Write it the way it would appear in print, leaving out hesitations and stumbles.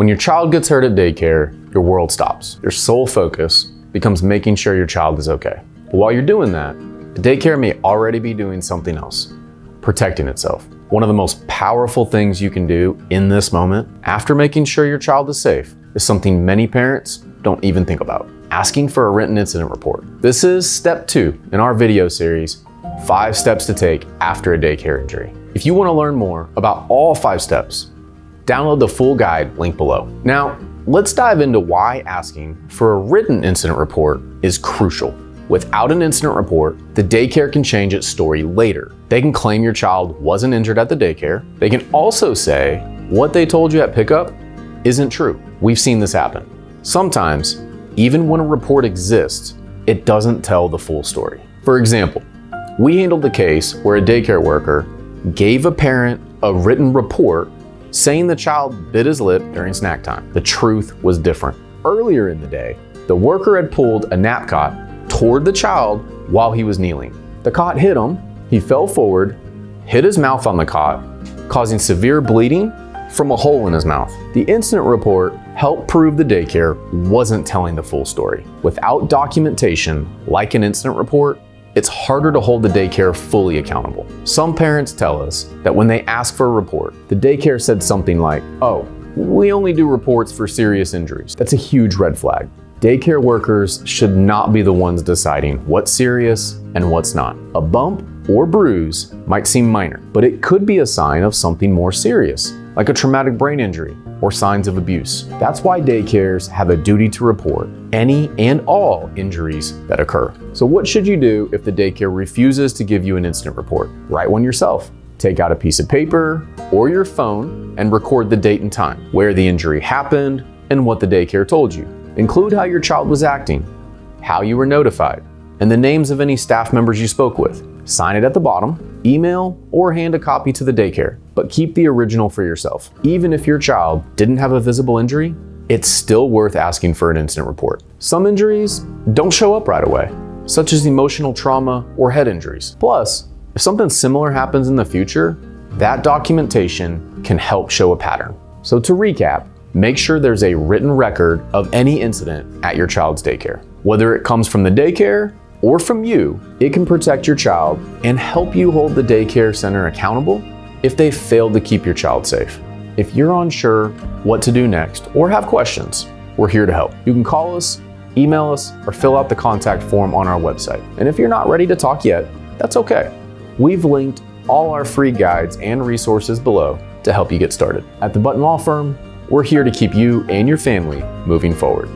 When your child gets hurt at daycare, your world stops. Your sole focus becomes making sure your child is okay. But while you're doing that, the daycare may already be doing something else, protecting itself. One of the most powerful things you can do in this moment, after making sure your child is safe, is something many parents don't even think about: asking for a written incident report. This is step 2 in our video series, 5 steps to take after a daycare injury. If you want to learn more about all 5 steps, download the full guide linked below. Now, let's dive into why asking for a written incident report is crucial. Without an incident report, the daycare can change its story later. They can claim your child wasn't injured at the daycare. They can also say what they told you at pickup isn't true. We've seen this happen. Sometimes, even when a report exists, it doesn't tell the full story. For example, we handled a case where a daycare worker gave a parent a written report saying the child bit his lip during snack time. The truth was different. Earlier in the day, the worker had pulled a nap cot toward the child while he was kneeling. The cot hit him, he fell forward, hit his mouth on the cot, causing severe bleeding from a hole in his mouth. The incident report helped prove the daycare wasn't telling the full story. Without documentation, like an incident report, it's harder to hold the daycare fully accountable. Some parents tell us that when they ask for a report, the daycare said something like, "Oh, we only do reports for serious injuries." That's a huge red flag. Daycare workers should not be the ones deciding what's serious and what's not. A bump or bruise might seem minor, but it could be a sign of something more serious, like a traumatic brain injury or signs of abuse. That's why daycares have a duty to report any and all injuries that occur. So what should you do if the daycare refuses to give you an incident report? Write one yourself. Take out a piece of paper or your phone and record the date and time, where the injury happened, and what the daycare told you. Include how your child was acting, how you were notified, and the names of any staff members you spoke with. Sign it at the bottom, email or hand a copy to the daycare, but keep the original for yourself. Even if your child didn't have a visible injury, it's still worth asking for an incident report. Some injuries don't show up right away, such as emotional trauma or head injuries. Plus, if something similar happens in the future, that documentation can help show a pattern. So to recap, make sure there's a written record of any incident at your child's daycare. Whether it comes from the daycare or from you, it can protect your child and help you hold the daycare center accountable if they failed to keep your child safe. If you're unsure what to do next or have questions, we're here to help. You can call us, email us, or fill out the contact form on our website. And if you're not ready to talk yet, that's okay. We've linked all our free guides and resources below to help you get started. At the Button Law Firm, we're here to keep you and your family moving forward.